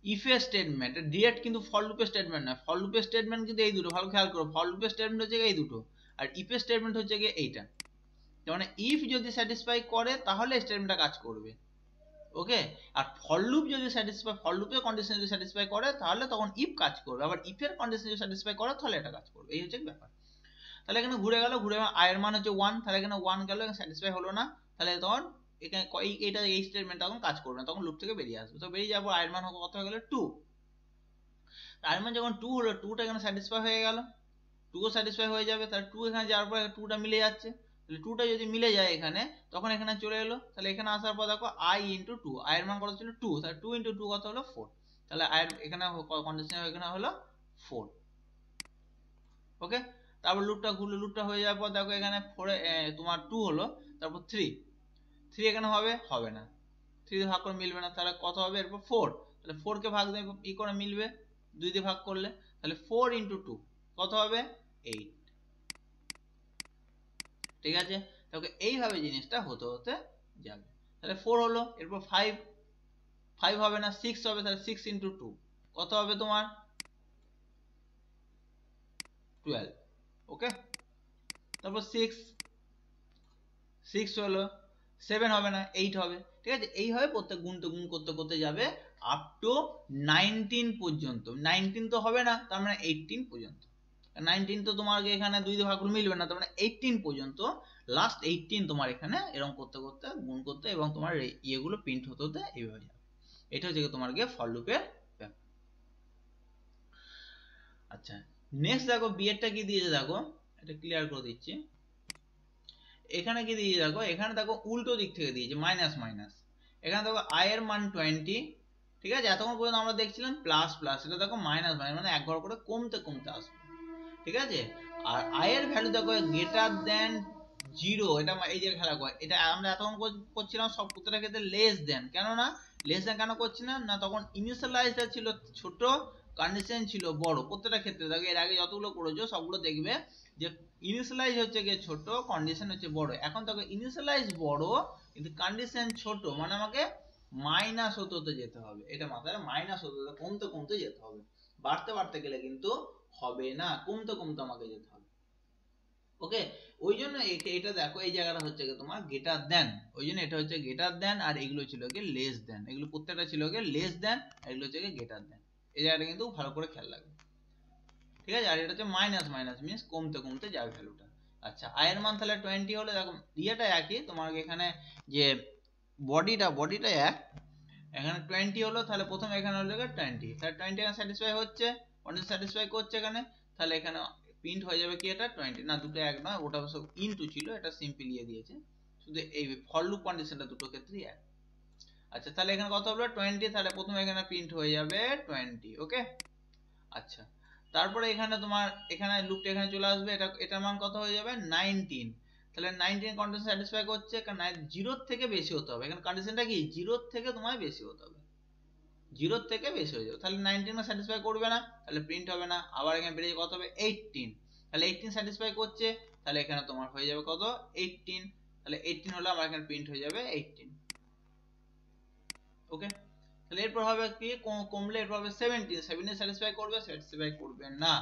ইফ এর স্টেটমেন্ট, ডিরেক্ট কিন্তু ফর লুপের স্টেটমেন্ট না। ফর লুপের স্টেটমেন্ট কিন্তু এই দুটো, ভালো খেয়াল করো, ফর লুপের স্টেটমেন্ট হচ্ছে এই দুটো, আর ইফ এর স্টেটমেন্ট হচ্ছে গিয়ে এইটা। তার মানে ইফ যদি স্যাটিসফাই করে তাহলে স্টেটমেন্টটা কাজ করবে, ওকে। আর ফর লুপ যদি স্যাটিসফাই, ফর লুপের কন্ডিশন যদি স্যাটিসফাই করে তাহলে তখন ইফ কাজ করবে, আবার ইফ এর কন্ডিশন যদি স্যাটিসফাই করে তাহলে এটা কাজ করবে, এই হচ্ছে ব্যাপার। তাহলে এখানে ঘুরে গেল, ঘুরে i এর মান হচ্ছে 1, তাহলে এখানে 1 গেল, স্যাটিসফাই হলো না, তাহলে তখন এখানে এইটা এই স্টেটমেন্ট তখন কাজ করবে না, তখন লুপ থেকে বেরিয়ে আসবে। তো বেরিয়ে যাবো, i এর মান কত হয়ে গেল 2, i এর মান যখন 2 হলো, 2টা এখানে স্যাটিসফাই হয়ে গেল, 2 স্যাটিসফাই হয়ে যাবে, তাহলে 2 এখানে যাওয়ার পর 2টা মিলে যাচ্ছে, তাহলে 2টা যদি মিলে যায় এখানে, তখন এখানে চলে এলো, তাহলে এখানে আসার পর দেখো i × 2, i এর মান কত ছিল 2, তাহলে 2 × 2 কত হলো 4, তাহলে i এর এখানে কন্ডিশন এখানে হলো 4। ওকে, তারপর লুপটা ঘুরলো, লুপটা হয়ে যাওয়ার পর দেখো এখানে 4 তোমার 2 হলো, তারপর 3 এখানে হবে না, 3 দিয়ে ভাগ করে মিলবে না, তাহলে কত হবে এরপর 4, তাহলে 4 কে ভাগ দিয়ে ই করে মিলবে 2 দিয়ে ভাগ করলে, তাহলে 4 × 2 কত হবে 8। ঠিক আছে, তাহলে এইভাবে জিনিসটা হতে হতে যাবে, তাহলে 4 হলো, এরপর 5 হবে না, 6 হবে, তাহলে 6 × 2 কত হবে তোমার 12। ওকে, তারপর 6 হলো, 7 হবে না, 8 হবে। ঠিক আছে, এইভাবে প্রত্যেক গুণ করতে করতে যাবে আপ টু 19 পর্যন্ত। 19 তো হবে না, তার মানে 18 পর্যন্ত। 19 তো তোমার এখানে 2 দিয়ে ভাগ করে মিলবে না, তার মানে 18 পর্যন্ত, লাস্ট 18 তোমার এখানে এরকম করতে করতে গুণ করতে, এবং তোমার ইয়েগুলো প্রিন্ট হতে হতে এইভাবে যাবে। এটা হচ্ছে তোমার গিয়ে ফর লুপের ব্যাপার। আচ্ছা, নেক্সট দেখো বিয়েরটা কি দিয়েছে, দেখো এটা ক্লিয়ার করে দিচ্ছি। এখানে কি দিয়েছে দেখো, এখানে দেখো উল্টো দিক থেকে দিয়েছে, মাইনাস মাইনাস। এখানে দেখো i এর মান 20, ঠিক আছে, এতক্ষণ পর্যন্ত আমরা দেখছিলাম প্লাস প্লাস, এটা দেখো মাইনাস মাইনাস, মানে এক ঘর করে কমতে কমতে আসবে। ঠিক আছে, আর i এর ভ্যালু দেখো গ্রেটার দেন 0, এটা এই যে খেলা করে, এটা আমরা এতক্ষণ করছিলাম সব প্রত্যেকটা ক্ষেত্রে লেস দেন, কেন না লেস দেন কেন করছি না, তখন ইনিশিয়ালাইজটা ছিল ছোট, কন্ডিশন ছিল বড়, প্রত্যেকটা ক্ষেত্রে দেখো এর আগে যতগুলো করেছো সবগুলো দেখবে যে ইনিশিয়ালাইজ হচ্ছে গিয়ে ছোট, কন্ডিশন হচ্ছে বড়। এখন দেখো ইনিশিয়ালাইজ বড় কিন্তু কন্ডিশন ছোট, মানে আমাকে মাইনাস হতে হতে যেতে হবে, এটা মাথায় মাইনাস হতে হতে কমতে কমতে যেতে হবে, বাড়তে বাড়তে গেলে কিন্তু হবে না, কমতে কমতে আমাকে যেতে হবে। ওকে, ওই জন্য এটা দেখো এই জায়গাটা হচ্ছে গিয়ে তোমার গ্রেটার দেন, ওই জন্য এটা হচ্ছে গ্রেটার দেন, আর এগুলো ছিল গিয়ে লেস দেন, এগুলো প্রত্যেকটা ছিল গিয়ে লেস দেন, আর এগুলো হচ্ছে গিয়ে গ্রেটার দেন। এই জায়গাটা কিন্তু ভালো করে খেয়াল রাখবে। ঠিক আছে, আর এটা হচ্ছে মাইনাস মাইনাস মিনস কমতে কমতে যাবে ভ্যালুটা। আচ্ছা, i এর মান তাহলে 20 হলে দেখো ইয়েটা একই, তোমার এখানে যে বডিটা এক, এখানে 20 হলো, তাহলে প্রথমে এখানে হলো 20, তাহলে 20 এখানে স্যাটিসফাই হচ্ছে, কন্ডিশন স্যাটিসফাই করছে এখানে, তাহলে এখানে প্রিন্ট হয়ে যাবে কি এটা 20, না দুটো এক নয়, ওটা সব ইনটু ছিল, এটা সিম্পল ইয়ে দিয়েছে, শুধু এই ফর লুপ কন্ডিশনটা দুটো ক্ষেত্রেই এক। আচ্ছা, তাহলে এখানে কত হবে 20, তাহলে প্রথমে এখানে প্রিন্ট হয়ে যাবে 20। ওকে, আচ্ছা, তারপরে এখানে তোমার এখানে লুপটা এখানে চলে আসবে, এটার মান কত হয়ে যাবে 19, তাহলে 19 কন্ডিশন স্যাটিসফাই করছে, কারণ 0 থেকে বেশি হতে হবে, এখানে কন্ডিশনটা কি 0 থেকে তোমায় বেশি হতে হবে, 0 থেকে বেশি হয়ে যাবে, তাহলে 19 না স্যাটিসফাই করবে না, তাহলে প্রিন্ট হবে না, আবার এখানে বেরিয়ে কত হবে 18, তাহলে 18 স্যাটিসফাই করছে, তাহলে এখানে তোমার হয়ে যাবে কত 18, তাহলে 18 হলো আমার এখানে প্রিন্ট হয়ে যাবে 18। ওকে, তাহলে এরপর হবে কি কমলে এরপর হবে 17 স্যাটিসফাই করবে, স্যাটিসফাই করবে না।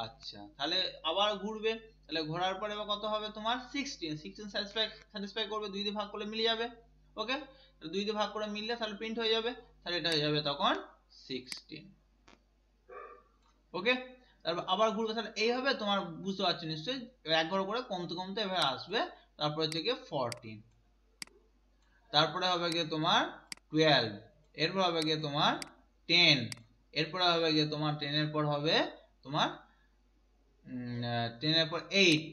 আচ্ছা, তাহলে আবার ঘুরবে, তাহলে ঘোরার পরে কত হবে তোমার 16 স্যাটিসফাই করবে, 2 দিয়ে ভাগ করলে মিলে যাবে। ওকে, 2 দিয়ে ভাগ করে মিললে তাহলে প্রিন্ট হয়ে যাবে, তাহলে এটা হয়ে যাবে তখন 16। ওকে, তারপর আবার ঘুরবে, তাহলে এইভাবে তোমার বুঝতে পারছো নিশ্চয়ই, এক ঘর করে কমতে কমতে এভাবে আসবে, তারপর হচ্ছে গিয়ে 14, তারপরে হবে গিয়ে তোমার 12, এরপর হবে গিয়ে তোমার 10, এরপরে হবে গিয়ে তোমার 10 এর পর হবে তোমার 10 এর পর 8,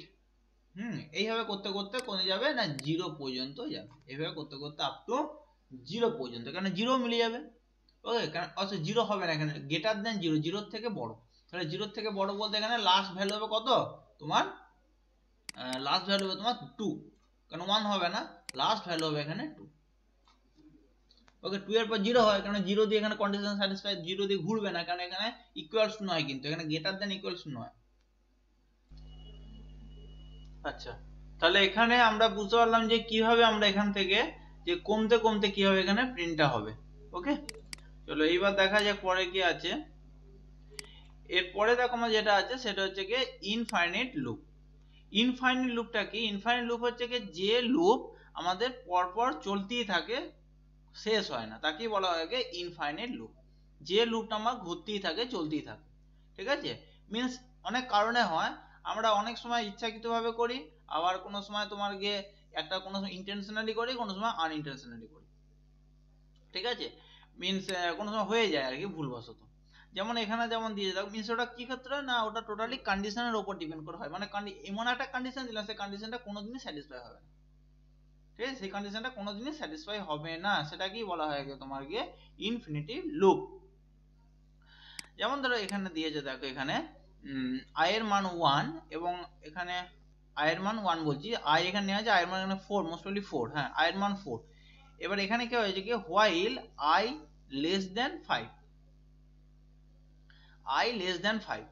এইভাবে করতে করতে কোনে যাবে না 0 পর্যন্ত যাবে, এইভাবে করতে করতে আপ টু 0 পর্যন্ত, কারণ 0 মিলে যাবে। ওকে, কারণ আচ্ছা 0 হবে না এখানে, গ্রেটার দেন 0, 0 থেকে বড়, তাহলে 0 থেকে বড় বলতে এখানে লাস্ট ভ্যালু হবে কত তোমার, লাস্ট ভ্যালু হবে তোমার 2, কারণ 1 হবে না, লাস্ট ভ্যালু হবে এখানে 2। ওকে, 2 এর পর 0 হয়, কারণ 0 দিয়ে এখানে কন্ডিশন স্যাটিসফাই, 0 দিয়ে ঘুরবে না, কারণ এখানে ইকুয়ালস নয়, কিন্তু এখানে গ্রেটার দেন ইকুয়ালস নয়। আচ্ছা, তাহলে এখানে আমরা বুঝতে পারলাম যে কিভাবে আমরা এখান থেকে যে কমতে কমতে কিভাবে এখানে প্রিন্টটা হবে। ওকে, চলো এইবার দেখা যাক পরে কি আছে। এরপরে দেখো আমার যেটা আছে সেটা হচ্ছে কি ইনফাইনাইট লুপ। ইনফাইনাইট লুপটা কি? ইনফাইনাইট লুপ হচ্ছে কি যে লুপ আমাদের পরপর চলতেই থাকে, শেষ হয় না, তাকেই বলা হয় কি ইনফাইনাইট লুপ। যে লুপটা আমার ঘুরতেই থাকে, চলতেই থাকে, ঠিক আছে। মিন্স অনেক কারণে হয়, আমরা অনেক সময় ইচ্ছাকৃতভাবে করি, আবার কোনো সময় তোমার গিয়ে একটা কোনো ইন্টেনশনালি করি, কোনো সময় আনইন্টেনশনালি করি, ঠিক আছে। মিন্স কোনো সময় হয়ে যায় আর কি ভুলবশত। যেমন এখানে যেমন দিয়ে দাও, মিন্স ওটা কি ক্ষেত্রে না, ওটা টোটালি কন্ডিশনের উপর ডিপেন্ড করে হয়, মানে এমন একটা কন্ডিশন দিলাম, সেই কন্ডিশনটা কোনোদিনই স্যাটিসফাই হবে না, ঠিক আছে, সেই কন্ডিশনটা কোনোদিনই স্যাটিসফাই হবে না, সেটা কি বলা হয় তোমার গিয়ে ইনফিনিটিভ লুপ। যেমন ধরো এখানে দিয়েছে, দেখো এখানে i এর মান 1 এবং এখানে i এর মান 1 বলছি, i এখানে নেওয়া আছে, i এর মান এখানে 4, মোস্ট প্রবাবলি 4, হ্যাঁ i এর মান 4। এবার এখানে কি হয়েছে কি while i less than 5, i less than 5,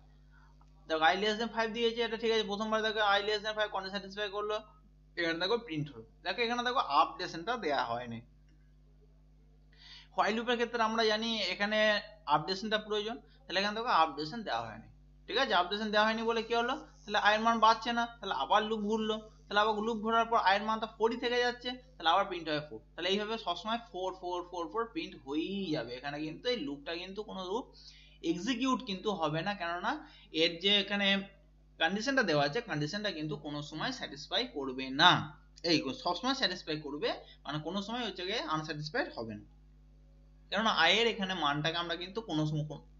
দেখো i less than 5 দিয়েছে, এটা ঠিক আছে, প্রথমবার দেখো i less than 5 condition satisfy করলো, এখানে দেখো প্রিন্ট হলো। দেখো এখানে দেখো আপডেশনটা দেয়া হয়নি। while লুপের ক্ষেত্রে আমরা জানি এখানে আপডেশনটা প্রয়োজন, তাহলে এখানে দেখো আপডেশন দেওয়া হয়নি, ঠিক আছে। আপডেশন দেওয়া হয়নি বলে কি হলো, তাহলে i এর মান বাড়ছে না, তাহলে আবার লুপ ঘুরলো, তাহলে আবার লুপ ঘোরার পর i এর মানটা 4ই থেকে যাচ্ছে, তাহলে আবার প্রিন্ট হবে 4, তাহলে এইভাবে সবসময় 4 4 4 4 প্রিন্ট হয়েই যাবে। এখানে কিন্তু এই লুপটা কিন্তু কোনো লুপ এক্সিকিউট কিন্তু হবে না, কেননা এর যে এখানে কন্ডিশনটা দেওয়া আছে, কন্ডিশনটা কিন্তু কোনো সময় স্যাটিসফাই করবে না, এই সবসময় স্যাটিসফাই করবে, মানে কোনো সময় হচ্ছে গিয়ে আনস্যাটিসফাইড হবে না, কেননা i এর এখানে মানটাকে আমরা কিন্তু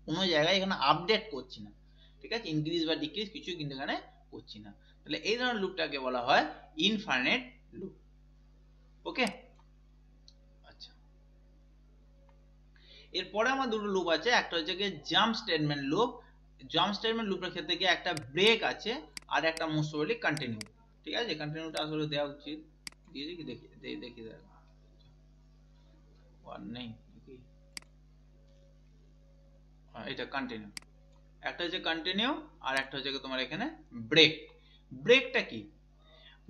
কোনো জায়গায় এখানে আপডেট করছি না, ঠিক আছে, ইনক্রিজ বা ডিক্রিজ কিছু কিন্তু এখানে করছি না। তাহলে এই ধরনের লুপটাকে বলা হয় ইনফাইনাইট লুপ। ওকে, আচ্ছা, এরপরে আমার দুটো লুপ আছে, একটা হচ্ছে কি jump statement loop. Jump statement লুপের ক্ষেত্রে কি একটা ব্রেক আছে, আর একটা মোস্ট প্রবাবলি কন্টিনিউ, ঠিক আছে। কন্টিনিউটা আসলে দেওয়া উচিত, দিয়েছি কি দেখি দেখি দেখো আর নেই, এটা কন্টিনিউ, একটা হচ্ছে কন্টিনিউ আর একটা হচ্ছে তোমার এখানে ব্রেক। ব্রেকটা কি?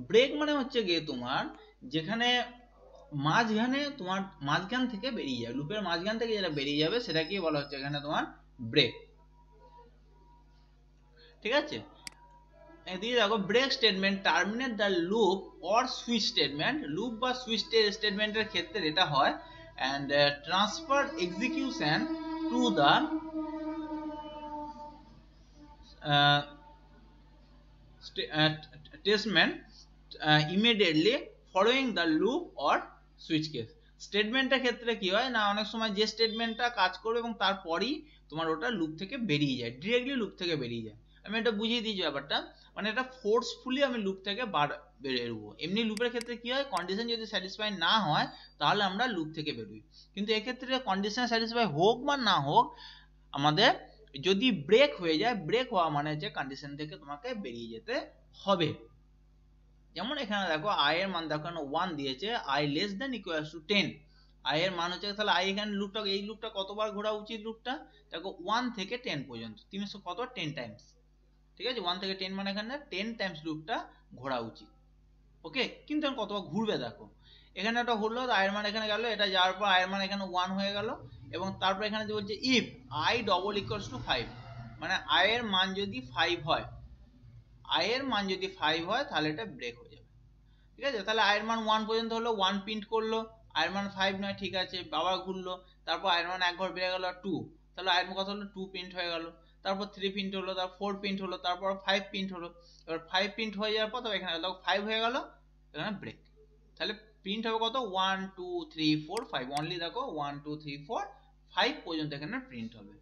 ব্রেক মানে হচ্ছে গিয়ে তোমার যেখানে মাঝখানে তোমার মাঝখান থেকে বেরিয়ে যাবে, লুপের মাঝখান থেকে যেটা বেরিয়ে যাবে সেটা কি বলা হচ্ছে এখানে তোমার ব্রেক, ঠিক আছে। এদিকে দেখো break statement terminate the loop or switch statement, loop বা সুইচ স্টেটমেন্টের ক্ষেত্রে এটা হয়, and transfer execution to the statement immediately following the loop or switch case। স্টেটমেন্টের ক্ষেত্রে কি হয় না, অনেক সময় যে স্টেটমেন্টটা কাজ করবে এবং তারপরই তোমার ওটা লুপ থেকে বেরিয়ে যায়, ডিরেক্টলি লুপ থেকে বেরিয়ে যায়। আমি এটা বুঝিয়ে দিয়েছি ব্যাপারটা, মানে এটা ফোর্সফুলি আমি লুপ থেকে বেরোবো। এমনি লুপের ক্ষেত্রে কি হয়, কন্ডিশন যদি স্যাটিসফাই না হয় তাহলে আমরা লুপ থেকে বেরোই, কিন্তু এক্ষেত্রে কন্ডিশন স্যাটিসফাই হোক বা না হোক, আমাদের যদি ব্রেক হয়ে যায়, ব্রেক হওয়া মানে যে কন্ডিশন থেকে তোমাকে বেরিয়ে যেতে হবে। যেমন এখানে দেখো i এর মান দেখো 1 দিয়েছে, i less than equals to 10, i এর মান হচ্ছে, তাহলে i এখানে লুপটা, এই লুপটা কতবার ঘোরা উচিত, লুপটা দেখো 1 থেকে 10 পর্যন্ত, 300 কত 10 টাইমস, ঠিক আছে। 1 থেকে 10 মানে এখানে 10 টাইমস লুপটা ঘোরা উচিত। ওকে, কিন্তু এখন কতবার ঘুরবে দেখো, এখানে একটা হলো i এর মান এখানে গেল, এটা যাওয়ার পর i এর মান এখানে 1 হয়ে গেল, এবং তারপর এখানে যে বলছে if i double equals to 5, মানে i এর মান যদি 5 হয়, i এর মান যদি 5 হয় তাহলে এটা ব্রেক হয়ে যাবে, ঠিক আছে। তাহলে i এর মান 1 পর্যন্ত হলো, 1 প্রিন্ট করলো, i এর মান 5 নয়, ঠিক আছে, আবার ঘুরলো, তারপর i এর মান এক ঘর বেড়ে গেল 2, তাহলে i এর মান কত হলো 2 প্রিন্ট হয়ে গেল, তারপর 3 প্রিন্ট হলো, তারপর 4 প্রিন্ট হলো, তারপর 5 প্রিন্ট হলো। এবার 5 প্রিন্ট হয়ে যাওয়ার পর তবে এখানে দেখো 5 হয়ে গেল, এখানে ব্রেক, তাহলে প্রিন্ট হবে কত 1 2 3 4 5, অনলি দেখো 1 2 3 4 5 পর্যন্ত এখানে প্রিন্ট হবে,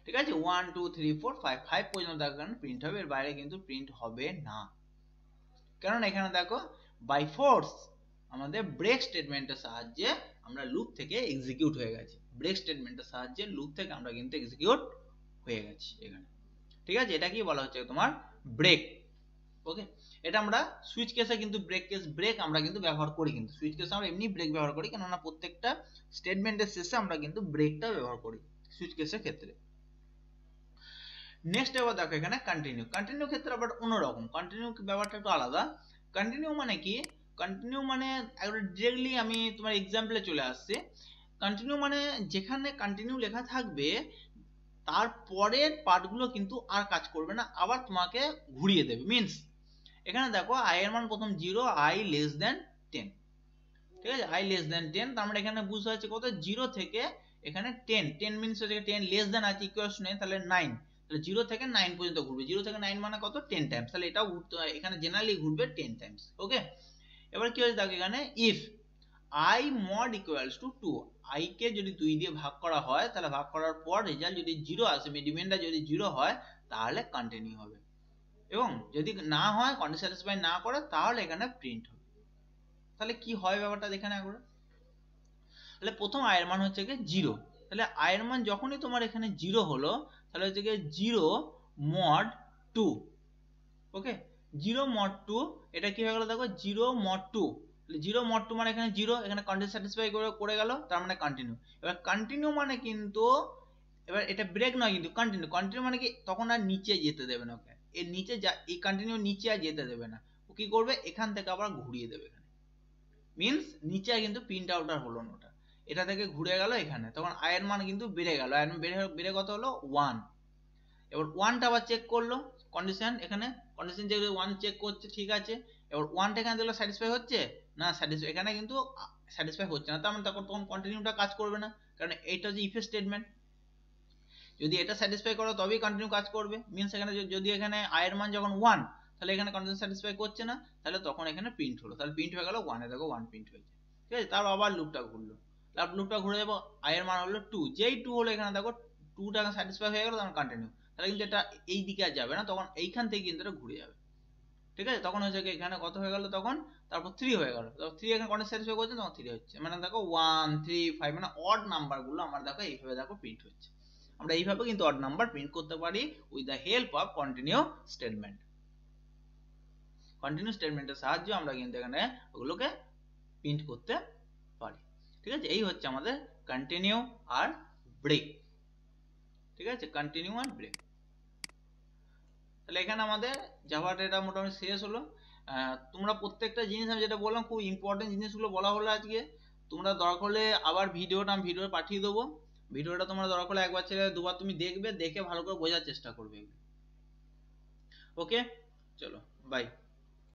ঠিক আছে। 1 2 3 4 5 5 পর্যন্ত এখানে প্রিন্ট হবে, এর বাইরে কিন্তু প্রিন্ট হবে না। কারণ এখানে দেখো বাই ফোর্স আমাদের ব্রেক স্টেটমেন্টের সাহায্যে আমরা লুপ থেকে এক্সিকিউট হয়ে গেছি, ব্রেক স্টেটমেন্টের সাহায্যে লুপ থেকে আমরা কিন্তু এক্সিকিউট হয়ে গেছি এখানে। ঠিক আছে, এটা কি বলা হচ্ছে তোমার ব্রেক। ওকে, এটা আমরা সুইচ কেসে কিন্তু ব্রেক আমরা কিন্তু ব্যবহার করি, কিন্তু সুইচ কেসে আমরা এমনি ব্রেক ব্যবহার করি, কেননা প্রত্যেকটা স্টেটমেন্টের শেষে আমরা কিন্তু ব্রেকটা ব্যবহার করি সুইচ কেসের ক্ষেত্রে। নেক্সট এবার দেখো এখানে কন্টিনিউ। কন্টিনিউ ক্ষেত্রে আবার অন্যরকম, কন্টিনিউ ব্যাপারটা একটু আলাদা। কন্টিনিউ মানে কি, কন্টিনিউ মানে একবার ডিরেক্টলি আমি তোমার এক্সাম্পলে চলে আসছি। কন্টিনিউ মানে যেখানে কন্টিনিউ লেখা থাকবে তার পরের পার্টগুলো কিন্তু আর কাজ করবে না, আবার তোমাকে ঘুরিয়ে দেবে। মিনস এখানে দেখো আই এর মান প্রথম 0, আই লেস দেন 10। ঠিক আছে, আই লেস দেন 10, তার মানে এখানে বুঝতে হচ্ছে কত 0 থেকে এখানে 10 মিনস হচ্ছে 10 লেস দেন আছে ইকুয়ালস নেই, তাহলে 9, তাহলে 0 থেকে 9 পর্যন্ত ঘুরবে। 0 থেকে 9 মানে কত 10 টাইমস, তাহলে এটাও এখানে জেনারেলি ঘুরবে 10 টাইমস। ওকে, এবার কি হচ্ছে দেখো এখানে if i mod equals to 2, i কে যদি 2 দিয়ে ভাগ করা হয় তাহলে ভাগ করার পর রেজাল্ট যদি 0 আসে, রিমাইন্ডার যদি 0 হয় তাহলে কন্টিনিউ হবে, এবং যদি না হয় কন্ডিশন স্যাটিসফাই না করে তাহলে এখানে প্রিন্ট হবে। তাহলে কি হয় ব্যাপারটা দেখে না একবার। তাহলে প্রথম i এর মান হচ্ছে কি 0, তাহলে i এর মান যখনই তোমার এখানে 0 হলো তাহলে হচ্ছে কি 0 mod 2। ওকে, 0 mod 2, এটা কি হয়ে গেল দেখো 0 mod 2, 0 mod 2 মানে এখানে 0, এখানে কন্ডিশন স্যাটিসফাই করে গেল, তার মানে কন্টিনিউ। এবার কন্টিনিউ মানে কিন্তু এবার এটা ব্রেক নয় কিন্তু কন্টিনিউ। কন্টিনিউ মানে কি তখন আর নিচে যেতে দেবে না, ওকে এর নিচে এই কন্টিনিউ নিচে আর যেতে দেবে না, ও কি করবে এখান থেকে আবার ঘুরিয়ে দেবে এখানে। মিনস নিচে কিন্তু প্রিন্ট আউট আর হলো না, ওটা এটা থেকে ঘুরে গেল এখানে, তখন i এর মান কিন্তু বেড়ে গেল, i এর মান বেড়ে কত হলো 1। এবার 1টা আবার চেক করলো কন্ডিশন, এখানে কন্ডিশন যেগুলো 1 চেক করছে ঠিক আছে, এবার 1টা এখানে দেখলো স্যাটিসফাই হচ্ছে না, স্যাটিসফাই এখানে কিন্তু স্যাটিসফাই হচ্ছে না, তার মানে তখন কন্টিনিউটা কাজ করবে না, কারণ এইটা হচ্ছে ইফ স্টেটমেন্ট। যদি এটা স্যাটিসফাই করো তবেই কন্টিনিউ কাজ করবে। মিনস এখানে যদি এখানে i এর মান যখন 1, তাহলে এখানে কন্ডিশন স্যাটিসফাই করছে না, তাহলে তখন এখানে প্রিন্ট হলো, তাহলে প্রিন্ট হয়ে গেল 1 এ দেখো 1 প্রিন্ট হয়েছে। ঠিক আছে, তারপর আবার লুপটা ঘুরলো, লুপটা ঘুরে যাবো, i এর মান হলো 2, যেই 2 হলো এখানে দেখো 2টা স্যাটিসফাই হয়ে গেল, তখন কন্টিনিউ, তাহলে কিন্তু এটা এই দিকে আর যাবে না, তখন এইখান থেকে কিন্তু এটা ঘুরে যাবে। ঠিক আছে, তখন হচ্ছে এখানে কত হয়ে গেল তখন, তারপর 3 হয়ে গেল, তখন 3 এখানে কন্ডিশন স্যাটিসফাই করছে তখন 3 হচ্ছে, মানে দেখো 1 3 5 মানে অড নাম্বার গুলো আমার দেখো এইভাবে দেখো প্রিন্ট হচ্ছে। আমরা এইভাবে কিন্তু অড নাম্বার প্রিন্ট করতে পারি with the help of continue statement. Continue স্টেটমেন্টের সাহায্যে আমরা কিন্তু এখানে ওগুলোকে প্রিন্ট করতে পারি। ঠিক আছে, এই হচ্ছে আমাদের কন্টিনিউ আর ব্রেক। ঠিক আছে, কন্টিনিউ আর ব্রেক। তাহলে এখানে আমাদের জাভাটা এটা মোটামুটি শেষ হলো। তোমরা প্রত্যেকটা জিনিস আমি যেটা বললাম খুব ইম্পর্টেন্ট জিনিসগুলো বলা হলো আজকে। তোমরা দরকার হলে আবার আমি ভিডিও পাঠিয়ে দেবো, ভিডিওটা তোমরা দরকার হলে একবার ছেড়ে দুবার তুমি দেখবে, দেখে ভালো করে বোঝার চেষ্টা করবে। ওকে, চলো বাই।